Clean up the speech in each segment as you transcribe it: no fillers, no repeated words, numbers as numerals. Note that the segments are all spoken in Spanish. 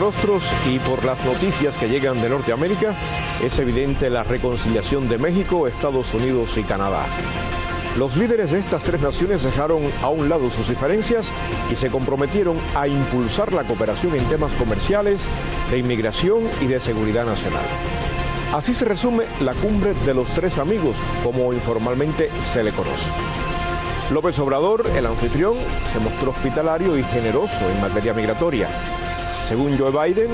rostros y por las noticias que llegan de Norteamérica, es evidente la reconciliación de México, Estados Unidos y Canadá. Los líderes de estas tres naciones dejaron a un lado sus diferencias y se comprometieron a impulsar la cooperación en temas comerciales, de inmigración y de seguridad nacional. Así se resume la cumbre de los tres amigos, como informalmente se le conoce. López Obrador, el anfitrión, se mostró hospitalario y generoso en materia migratoria. Según Joe Biden,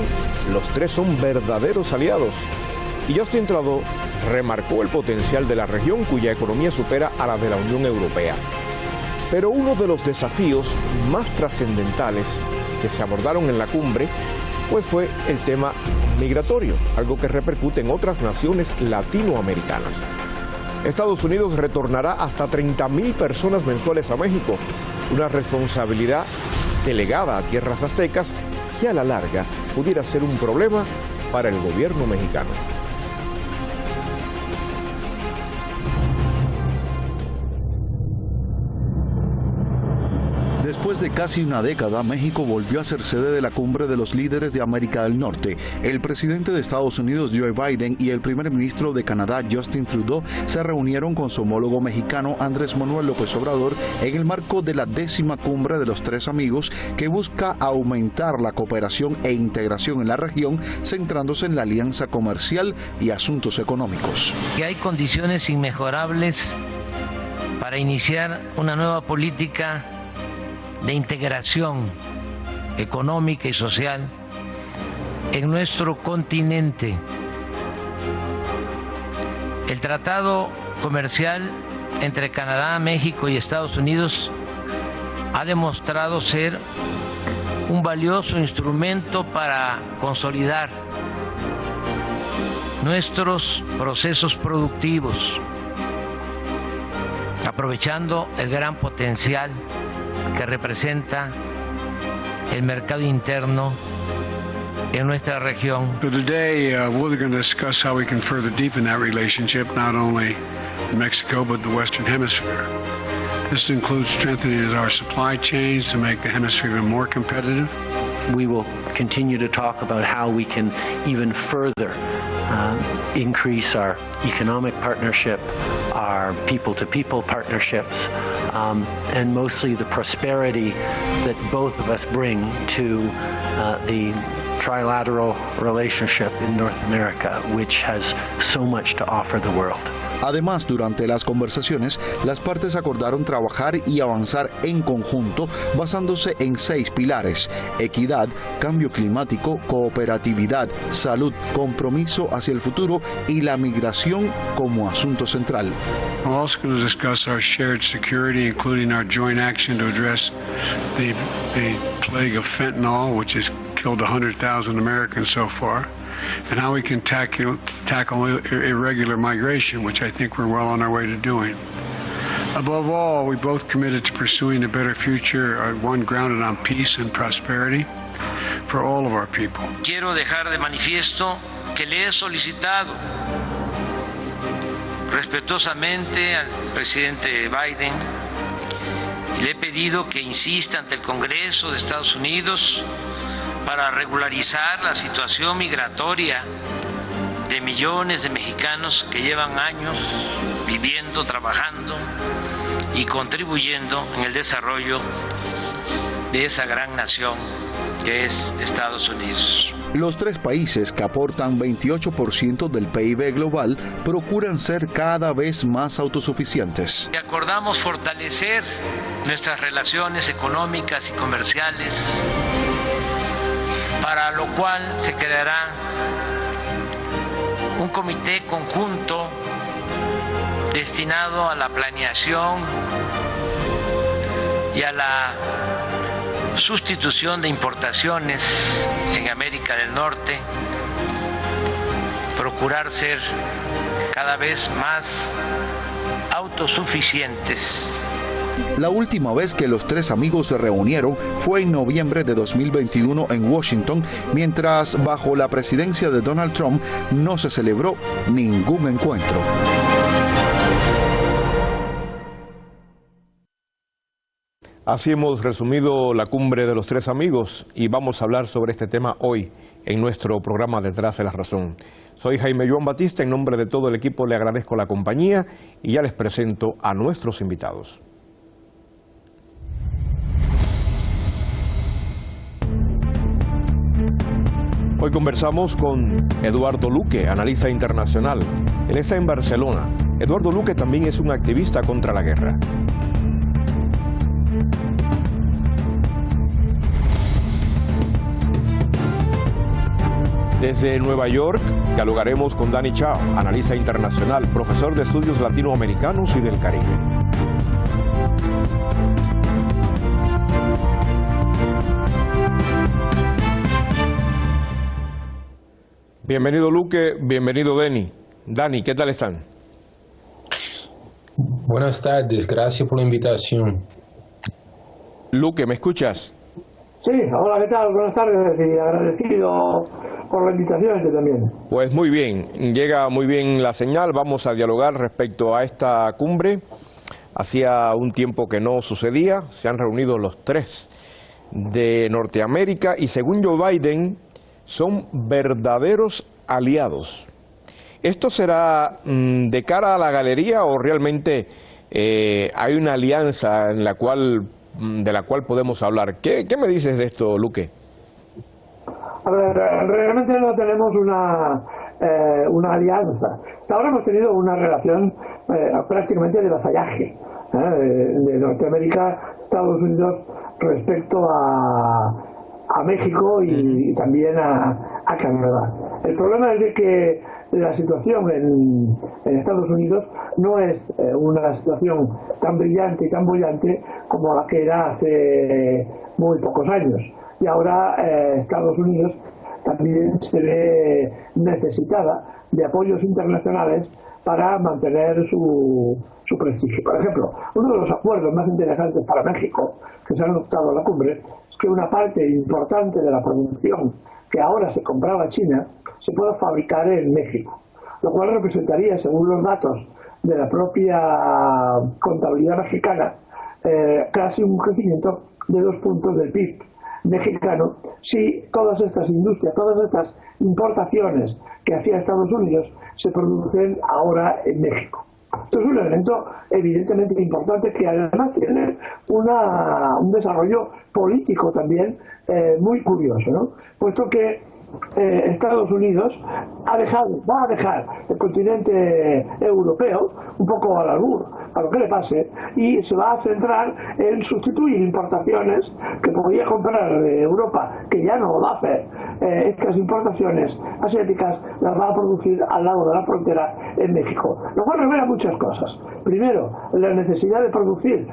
los tres son verdaderos aliados. Y Justin Trudeau remarcó el potencial de la región, cuya economía supera a la de la Unión Europea. Pero uno de los desafíos más trascendentales que se abordaron en la cumbre, pues fue el tema migratorio, algo que repercute en otras naciones latinoamericanas. Estados Unidos retornará hasta 30,000 personas mensuales a México, una responsabilidad delegada a tierras aztecas que a la larga pudiera ser un problema para el gobierno mexicano. Después de casi una década, México volvió a ser sede de la cumbre de los líderes de América del Norte. El presidente de Estados Unidos, Joe Biden, y el primer ministro de Canadá, Justin Trudeau, se reunieron con su homólogo mexicano, Andrés Manuel López Obrador, en el marco de la 10ª cumbre de los tres amigos, que busca aumentar la cooperación e integración en la región, centrándose en la alianza comercial y asuntos económicos. Que hay condiciones inmejorables para iniciar una nueva política de integración económica y social en nuestro continente. El tratado comercial entre Canadá, México y Estados Unidos ha demostrado ser un valioso instrumento para consolidar nuestros procesos productivos, aprovechando el gran potencial que representa el mercado interno en nuestra región. So today we're going to discuss how we can further deepen that relationship, not only in Mexico but the Western Hemisphere. This includes strengthening our supply chains to make the hemisphere even more competitive. We will continue to talk about how we can even further increase our economic partnership, our people-to-people partnerships, and mostly the prosperity that both of us bring to the trilateral relationship in North America, which has so much to offer the world. Además, durante las conversaciones, las partes acordaron trabajar y avanzar en conjunto basándose en 6 pilares: equidad, cambio climático, cooperatividad, salud, compromiso hacia el futuro y la migración como asunto central. We're also going to discuss our shared security, including our joint action to address the plague of fentanyl, which has killed 100,000 Americans so far, and how we can tackle irregular migration, which I think we're well on our way to doing. Above all, we both committed to pursuing a better future, one grounded on peace and prosperity for all of our people. Quiero dejar de manifiesto que le he solicitado respetuosamente al presidente Biden y le he pedido que insista ante el Congreso de Estados Unidos para regularizar la situación migratoria de millones de mexicanos que llevan años viviendo, trabajando y contribuyendo en el desarrollo de esa gran nación que es Estados Unidos. Los tres países, que aportan 28% del PIB global, procuran ser cada vez más autosuficientes. Acordamos fortalecer nuestras relaciones económicas y comerciales, para lo cual se creará un comité conjunto destinado a la planeación y a la sustitución de importaciones en América del Norte, procurar ser cada vez más autosuficientes. La última vez que los tres amigos se reunieron fue en noviembre de 2021 en Washington, mientras bajo la presidencia de Donald Trump no se celebró ningún encuentro. Así hemos resumido la cumbre de los tres amigos y vamos a hablar sobre este tema hoy en nuestro programa Detrás de la Razón. Soy Jaime Joan Batista, en nombre de todo el equipo le agradezco la compañía y ya les presento a nuestros invitados. Hoy conversamos con Eduardo Luque, analista internacional. Él está en Barcelona. Eduardo Luque también es un activista contra la guerra. Desde Nueva York, dialogaremos con Danny Chao, analista internacional, profesor de estudios latinoamericanos y del Caribe. Bienvenido Luque, bienvenido Danny, ¿qué tal están? Buenas tardes, gracias por la invitación. Luque, ¿me escuchas? Sí, hola, ¿qué tal? Buenas tardes y agradecido por la invitación yo también. Pues muy bien, llega muy bien la señal, vamos a dialogar respecto a esta cumbre. Hacía un tiempo que no sucedía, se han reunido los tres de Norteamérica y según Joe Biden son verdaderos aliados. ¿Esto será de cara a la galería o realmente hay una alianza en la de la cual podemos hablar? ¿Qué me dices de esto, Luque? A ver, realmente no tenemos una alianza. Hasta ahora hemos tenido una relación prácticamente de vasallaje de Norteamérica, Estados Unidos respecto a México y también a Canadá. El problema es de que la situación en Estados Unidos no es una situación tan brillante y tan bollante como la que era hace muy pocos años. Y ahora Estados Unidos también se ve necesitada de apoyos internacionales para mantener su prestigio. Por ejemplo, uno de los acuerdos más interesantes para México que se han adoptado a la cumbre es que una parte importante de la producción que ahora se compraba a China se pueda fabricar en México, lo cual representaría, según los datos de la propia contabilidad mexicana, casi un crecimiento de 2 puntos del PIB mexicano si todas estas industrias, todas estas importaciones que hacía Estados Unidos se producen ahora en México. Esto es un elemento evidentemente importante que además tiene un desarrollo político también muy curioso, ¿no? Puesto que Estados Unidos va a dejar el continente europeo un poco al albur, a lo que le pase, y se va a centrar en sustituir importaciones que podía comprar de Europa, que ya no lo va a hacer. Estas importaciones asiáticas las va a producir al lado de la frontera en México, lo cual revela muchas cosas. Primero, la necesidad de producir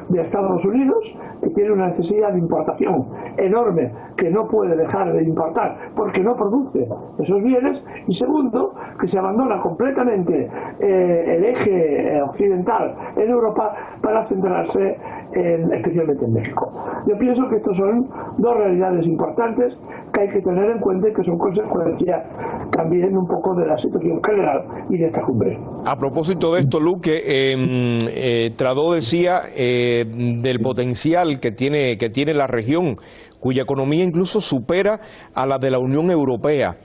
de Estados Unidos, que tiene una necesidad de importación enorme que no puede dejar de importar porque no produce esos bienes, y segundo, que se abandona completamente el eje occidental en Europa para centrarse especialmente en México. Yo pienso que estas son dos realidades importantes que hay que tener en cuenta y que son consecuencia también un poco de la situación general y de esta cumbre. A propósito de esto, Luque, Trudeau decía del potencial que tiene la región, cuya economía incluso supera a la de la Unión Europea.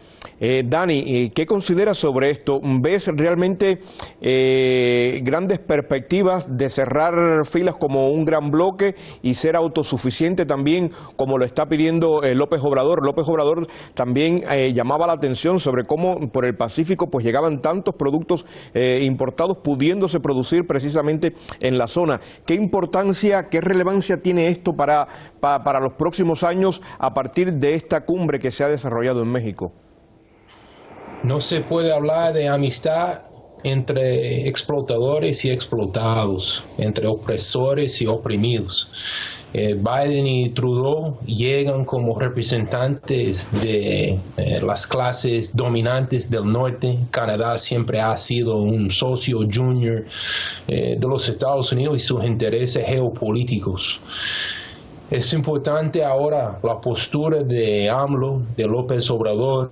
Danny, ¿qué consideras sobre esto? ¿Ves realmente grandes perspectivas de cerrar filas como un gran bloque y ser autosuficiente también, como lo está pidiendo López Obrador? López Obrador también llamaba la atención sobre cómo por el Pacífico pues llegaban tantos productos importados pudiéndose producir precisamente en la zona. ¿Qué importancia, qué relevancia tiene esto para los próximos años a partir de esta cumbre que se ha desarrollado en México? No se puede hablar de amistad entre explotadores y explotados, entre opresores y oprimidos. Biden y Trudeau llegan como representantes de las clases dominantes del norte. Canadá siempre ha sido un socio junior de los Estados Unidos y sus intereses geopolíticos. Es importante ahora la postura de AMLO, de López Obrador,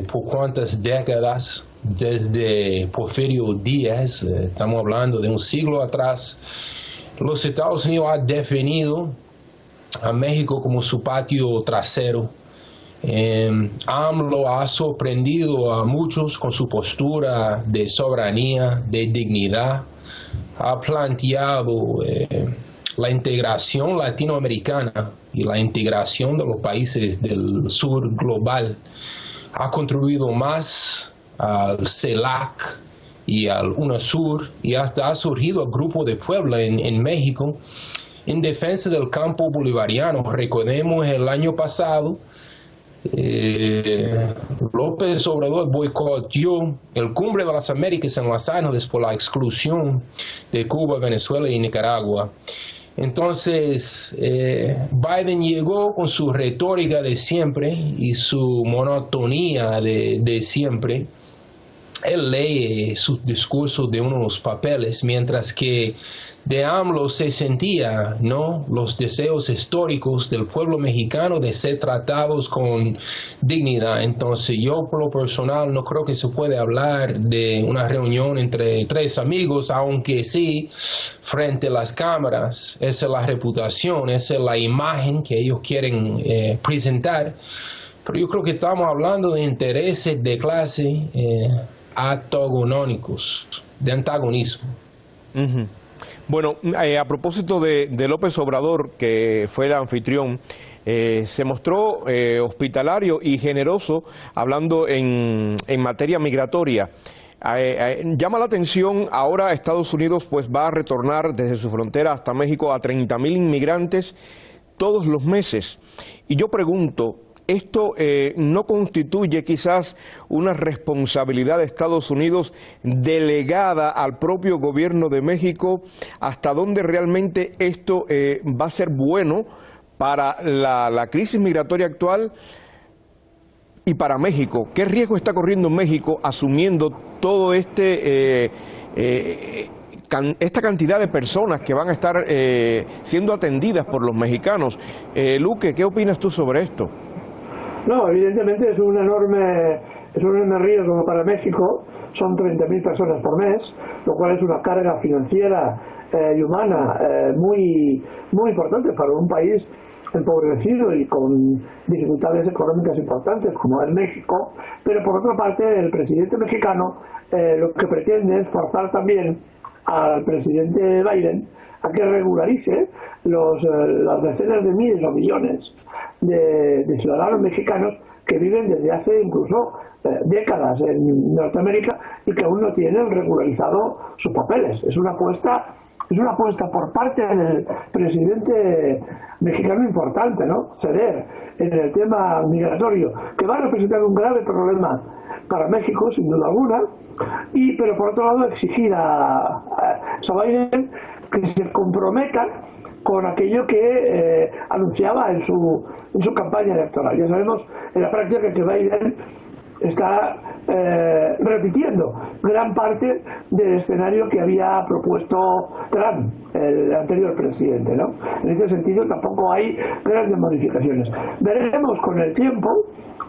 por cuántas décadas, desde Porfirio Díaz, estamos hablando de un siglo atrás, los Estados Unidos han definido a México como su patio trasero. AMLO ha sorprendido a muchos con su postura de soberanía, de dignidad. Ha planteado la integración latinoamericana y la integración de los países del sur global. Ha contribuido más al CELAC y al UNASUR, y hasta ha surgido el Grupo de Puebla en México en defensa del campo bolivariano. Recordemos el año pasado, López Obrador boicoteó el Cumbre de las Américas en Los Ángeles por la exclusión de Cuba, Venezuela y Nicaragua. Entonces, Biden llegó con su retórica de siempre y su monotonía de siempre. Él lee sus discursos de unos papeles, mientras que de AMLO se sentía, ¿no?, los deseos históricos del pueblo mexicano de ser tratados con dignidad. Entonces yo por lo personal no creo que se puede hablar de una reunión entre tres amigos, aunque sí, frente a las cámaras, esa es la reputación, esa es la imagen que ellos quieren presentar. Pero yo creo que estamos hablando de intereses de clase antagonónicos, de antagonismo. Uh-huh. Bueno, a propósito de López Obrador, que fue el anfitrión, se mostró hospitalario y generoso hablando en materia migratoria. Llama la atención, ahora Estados Unidos pues va a retornar desde su frontera hasta México a 30,000 inmigrantes todos los meses. Y yo pregunto, ¿esto no constituye quizás una responsabilidad de Estados Unidos delegada al propio gobierno de México? ¿Hasta dónde realmente esto va a ser bueno para la crisis migratoria actual y para México? ¿Qué riesgo está corriendo México asumiendo todo esta cantidad de personas que van a estar siendo atendidas por los mexicanos? Luque, ¿qué opinas tú sobre esto? No, evidentemente es un enorme riesgo para México. Son 30.000 personas por mes, lo cual es una carga financiera y humana muy importante para un país empobrecido y con dificultades económicas importantes como es México. Pero por otra parte, el presidente mexicano lo que pretende es forzar también al presidente Biden a que regularice las decenas de miles o millones de ciudadanos mexicanos que viven desde hace incluso décadas en Norteamérica y que aún no tienen regularizado sus papeles. Es una apuesta por parte del presidente mexicano importante, ¿no?, ceder en el tema migratorio, que va a representar un grave problema para México, sin duda alguna, pero por otro lado exigir a Biden que se comprometa con aquello que anunciaba en su campaña electoral. Ya sabemos en la práctica que Biden está repitiendo gran parte del escenario que había propuesto Trump, el anterior presidente, ¿no? En este sentido tampoco hay grandes modificaciones. Veremos con el tiempo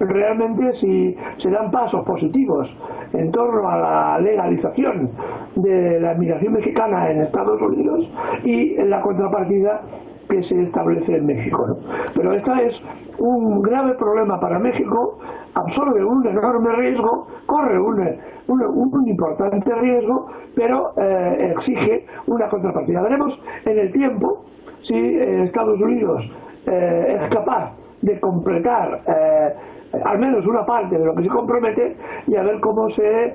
realmente si se dan pasos positivos en torno a la legalización de la inmigración mexicana en Estados Unidos y en la contrapartida que se establece en México, ¿no? Pero esto es un grave problema para México, absorbe un enorme riesgo, corre un importante riesgo, pero exige una contrapartida. Veremos en el tiempo si Estados Unidos es capaz de completar al menos una parte de lo que se compromete y a ver cómo se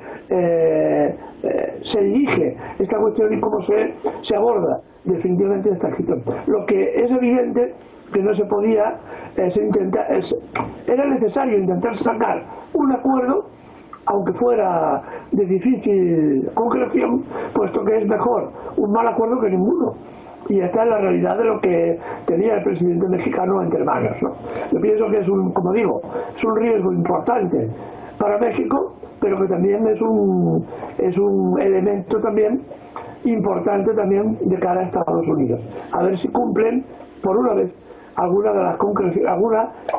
dirige esta cuestión y cómo se aborda definitivamente esta cuestión. Lo que es evidente que no se podía era necesario intentar sacar un acuerdo, aunque fuera de difícil concreción, puesto que es mejor un mal acuerdo que ninguno. Y esta es la realidad de lo que tenía el presidente mexicano entre manos, ¿no? Yo pienso que es un riesgo importante para México, pero que también es un elemento también importante también de cara a Estados Unidos. A ver si cumplen, por una vez, algunas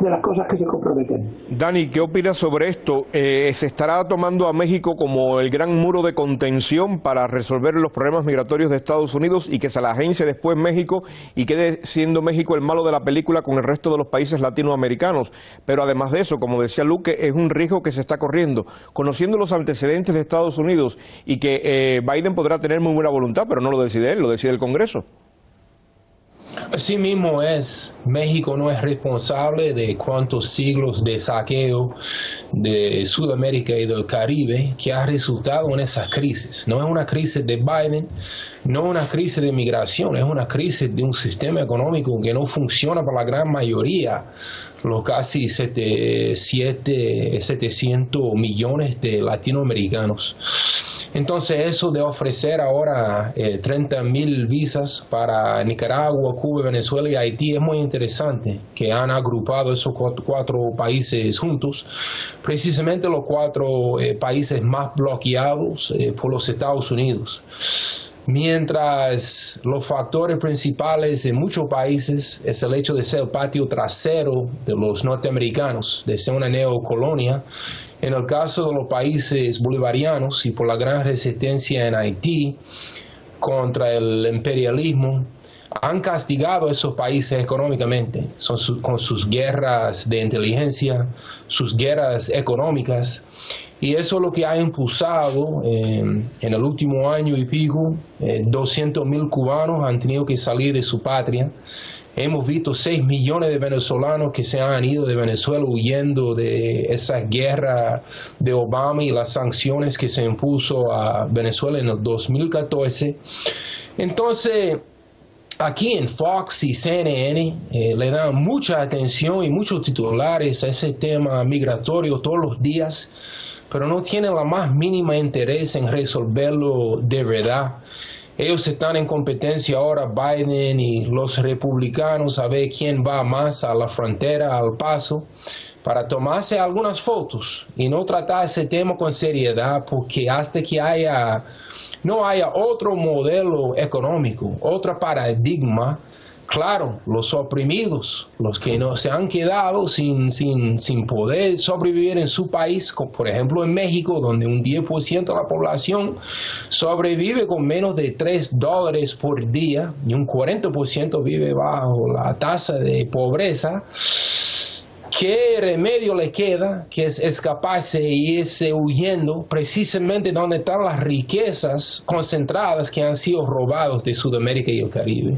de las cosas que se comprometen. Dani, ¿qué opinas sobre esto? ¿Se estará tomando a México como el gran muro de contención para resolver los problemas migratorios de Estados Unidos y que se la agencie después México y quede siendo México el malo de la película con el resto de los países latinoamericanos? Pero además de eso, como decía Luque, es un riesgo que se está corriendo, conociendo los antecedentes de Estados Unidos y que Biden podrá tener muy buena voluntad, pero no lo decide él, lo decide el Congreso. Así mismo es, México no es responsable de cuántos siglos de saqueo de Sudamérica y del Caribe que ha resultado en esas crisis. No es una crisis de Biden, no es una crisis de migración, es una crisis de un sistema económico que no funciona para la gran mayoría, los casi 700 millones de latinoamericanos. Entonces eso de ofrecer ahora 30,000 visas para Nicaragua, Cuba, Venezuela y Haití es muy interesante, que han agrupado esos cuatro países juntos, precisamente los cuatro países más bloqueados por los Estados Unidos. Mientras los factores principales en muchos países es el hecho de ser el patio trasero de los norteamericanos, de ser una neocolonia. En el caso de los países bolivarianos y por la gran resistencia en Haití contra el imperialismo, han castigado a esos países económicamente, con sus guerras de inteligencia, sus guerras económicas, y eso es lo que ha impulsado en el último año y pico, 200,000 cubanos han tenido que salir de su patria. Hemos visto 6 millones de venezolanos que se han ido de Venezuela huyendo de esa guerra de Obama y las sanciones que se impuso a Venezuela en el 2014. Entonces, aquí en Fox y CNN le dan mucha atención y muchos titulares a ese tema migratorio todos los días, pero no tienen la más mínima interés en resolverlo de verdad. Ellos están en competencia ahora, Biden y los republicanos, a ver quién va más a la frontera, al paso, para tomarse algunas fotos y no tratar ese tema con seriedad, porque hasta que no haya otro modelo económico, otro paradigma, claro, los oprimidos, los que no se han quedado sin poder sobrevivir en su país, como por ejemplo en México, donde un 10% de la población sobrevive con menos de $3 por día y un 40% vive bajo la tasa de pobreza. ¿Qué remedio le queda que es escaparse y irse huyendo precisamente donde están las riquezas concentradas que han sido robadas de Sudamérica y el Caribe?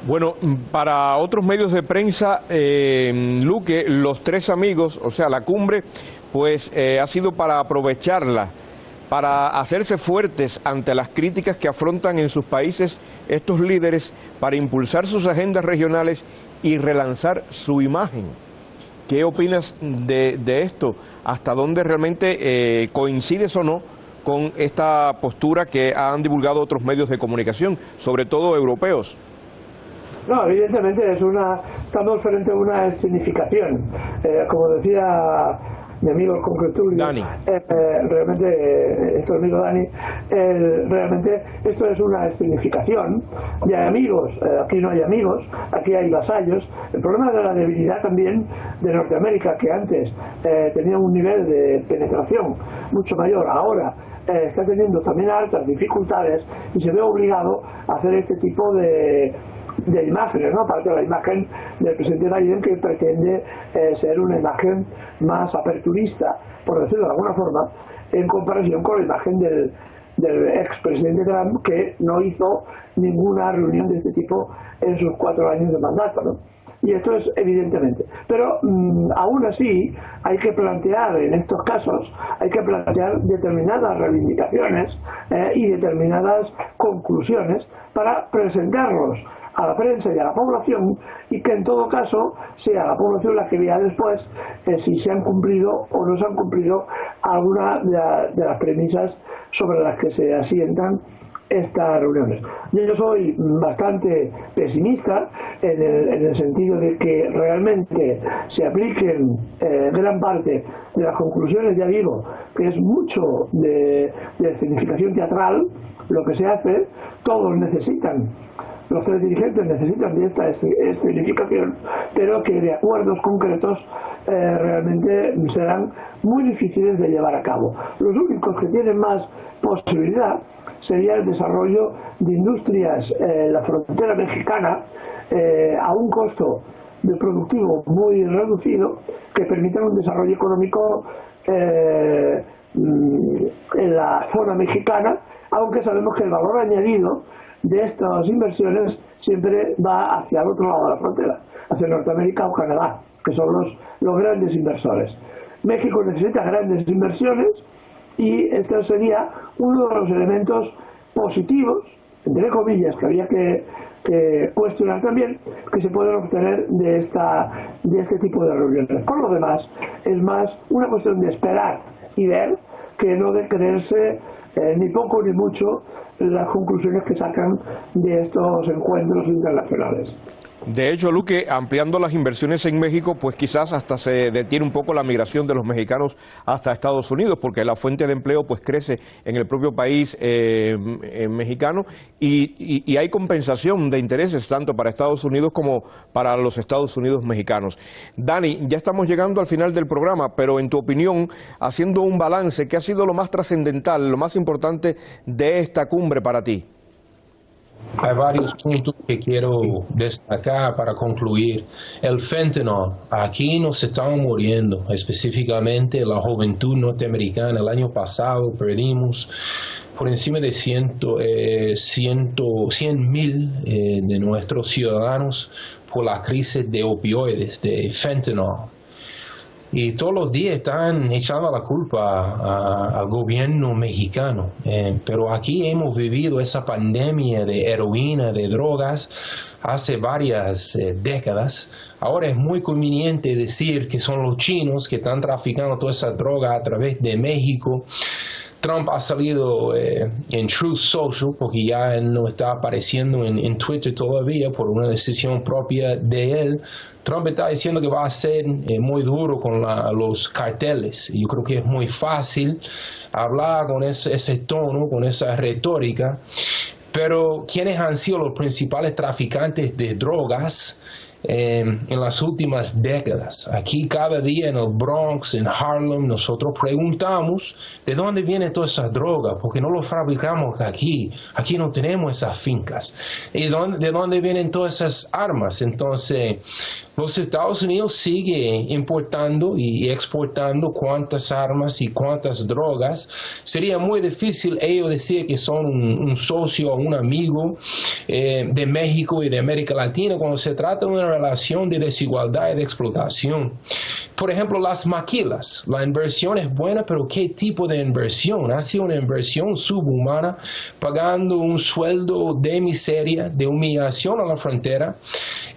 Bueno, para otros medios de prensa, Luque, los tres amigos, o sea, la cumbre, pues ha sido para aprovecharla, para hacerse fuertes ante las críticas que afrontan en sus países estos líderes, para impulsar sus agendas regionales y relanzar su imagen. ¿Qué opinas de esto? ¿Hasta dónde realmente coincides o no con esta postura que han divulgado otros medios de comunicación, sobre todo europeos? No, evidentemente estamos frente a una escenificación. Como decía mi amigo el concretulio, Dani. Realmente, esto es amigo Dani, realmente esto es una escenificación. Y hay amigos, aquí no hay amigos, aquí hay vasallos. El problema de la debilidad también de Norteamérica, que antes tenía un nivel de penetración mucho mayor, ahora está teniendo también altas dificultades y se ve obligado a hacer este tipo de imágenes, ¿no? Aparte de la imagen del presidente Biden, que pretende ser una imagen más aperturista, por decirlo de alguna forma, en comparación con la imagen del expresidente Trump, que no hizo ninguna reunión de este tipo en sus 4 años de mandato, ¿no? Y esto es evidentemente. Pero aún así hay que plantear, en estos casos, hay que plantear determinadas reivindicaciones y determinadas conclusiones para presentarlos a la prensa y a la población, y que en todo caso sea la población la que vea después si se han cumplido o no se han cumplido alguna de las premisas sobre las que se asientan estas reuniones. Yo soy bastante pesimista en el sentido de que realmente se apliquen gran parte de las conclusiones. Ya digo que es mucho de significación teatral lo que se hace. Todos necesitan, los tres dirigentes necesitan de esta escenificación, pero que de acuerdos concretos realmente serán muy difíciles de llevar a cabo. Los únicos que tienen más posibilidad sería el desarrollo de industrias en la frontera mexicana a un costo de productivo muy reducido, que permitan un desarrollo económico en la zona mexicana, aunque sabemos que el valor añadido de estas inversiones siempre va hacia el otro lado de la frontera, hacia Norteamérica o Canadá, que son los grandes inversores. México necesita grandes inversiones y este sería uno de los elementos positivos, entre comillas, que habría que cuestionar también, que se pueden obtener de este tipo de reuniones. Por lo demás, es más una cuestión de esperar y ver, que no de creerse ni poco ni mucho las conclusiones que sacan de estos encuentros internacionales. De hecho, Luque, ampliando las inversiones en México, pues quizás hasta se detiene un poco la migración de los mexicanos hasta Estados Unidos, porque la fuente de empleo pues crece en el propio país mexicano y hay compensación de intereses tanto para Estados Unidos como para los Estados Unidos mexicanos. Dani, ya estamos llegando al final del programa, pero en tu opinión, haciendo un balance, ¿qué ha sido lo más trascendental, lo más importante de esta cumbre para ti? Hay varios puntos que quiero destacar para concluir. El fentanil, aquí nos estamos muriendo, específicamente la juventud norteamericana. El año pasado perdimos por encima de 100,000 de nuestros ciudadanos por la crisis de opioides, de fentanil. Y todos los días están echando la culpa al gobierno mexicano. Pero aquí hemos vivido esa pandemia de heroína, de drogas, hace varias décadas. Ahora es muy conveniente decir que son los chinos que están traficando toda esa droga a través de México. Trump ha salido en Truth Social, porque ya no está apareciendo en Twitter todavía por una decisión propia de él. Trump está diciendo que va a ser muy duro con los carteles. Yo creo que es muy fácil hablar con ese tono, con esa retórica, pero ¿quiénes han sido los principales traficantes de drogas en las últimas décadas? Aquí cada día en el Bronx, en Harlem, nosotros preguntamos de dónde viene toda esa droga, porque no lo fabricamos aquí no tenemos esas fincas, y de dónde vienen todas esas armas. Entonces los Estados Unidos siguen importando y exportando cuántas armas y cuántas drogas. Sería muy difícil ellos decir que son un socio o un amigo de México y de América Latina cuando se trata de una relación de desigualdad y de explotación. Por ejemplo, las maquilas. La inversión es buena, pero ¿qué tipo de inversión? Ha sido una inversión subhumana, pagando un sueldo de miseria, de humillación a la frontera.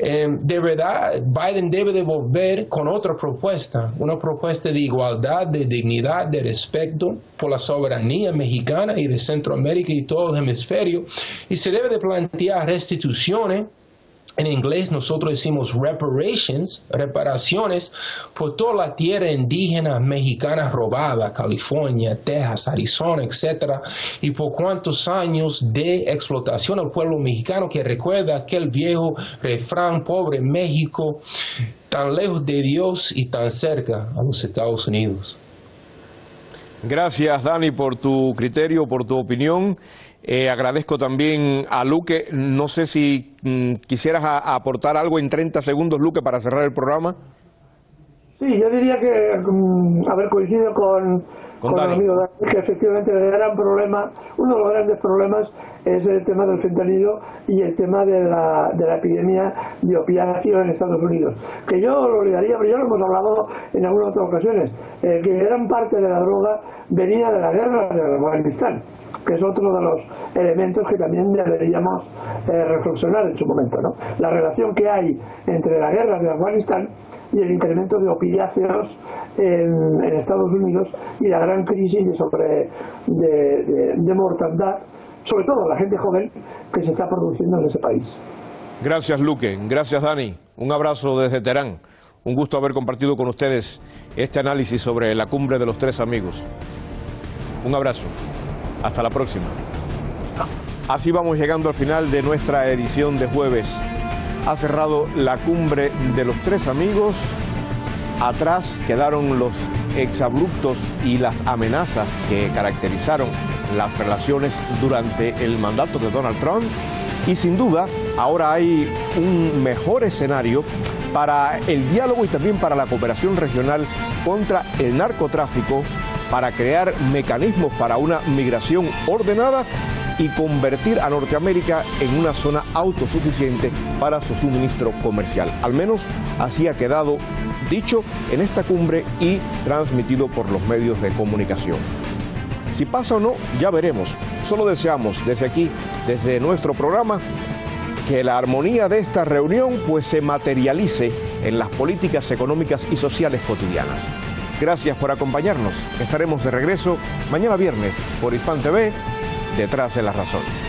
De verdad, Biden debe de volver con otra propuesta, una propuesta de igualdad, de dignidad, de respeto por la soberanía mexicana y de Centroamérica y todo el hemisferio, y se debe de plantear restituciones. En inglés nosotros decimos reparaciones por toda la tierra indígena mexicana robada, California, Texas, Arizona, etc. Y por cuántos años de explotación al pueblo mexicano, que recuerda aquel viejo refrán: pobre México, tan lejos de Dios y tan cerca a los Estados Unidos. Gracias, Dani, por tu criterio, por tu opinión. Agradezco también a Luque. No sé si quisieras aportar algo en 30 segundos, Luque, para cerrar el programa. Sí, yo diría que coincido con el amigo Dani, que efectivamente el gran problema, uno de los grandes problemas es el tema del fentanilo y el tema de la epidemia de opiáceos en Estados Unidos, que yo lo olvidaría, pero ya lo hemos hablado en algunas otras ocasiones, que gran parte de la droga venía de la guerra de Afganistán, que es otro de los elementos que también deberíamos reflexionar en su momento, ¿no? La relación que hay entre la guerra de Afganistán y el incremento de opiáceos en Estados Unidos y la gran crisis de mortandad sobre todo a la gente joven que se está produciendo en ese país. Gracias, Luque. Gracias, Dani. Un abrazo desde Teherán. Un gusto haber compartido con ustedes este análisis sobre la cumbre de los tres amigos. Un abrazo. Hasta la próxima. Así vamos llegando al final de nuestra edición de jueves. Ha cerrado la cumbre de los tres amigos. Atrás quedaron los exabruptos y las amenazas que caracterizaron las relaciones durante el mandato de Donald Trump. Y sin duda, ahora hay un mejor escenario para el diálogo y también para la cooperación regional contra el narcotráfico, para crear mecanismos para una migración ordenada y convertir a Norteamérica en una zona autosuficiente para su suministro comercial. Al menos así ha quedado dicho en esta cumbre y transmitido por los medios de comunicación. Si pasa o no, ya veremos. Solo deseamos desde aquí, desde nuestro programa, que la armonía de esta reunión pues se materialice en las políticas económicas y sociales cotidianas. Gracias por acompañarnos. Estaremos de regreso mañana viernes por Hispan TV, Detrás de la Razón.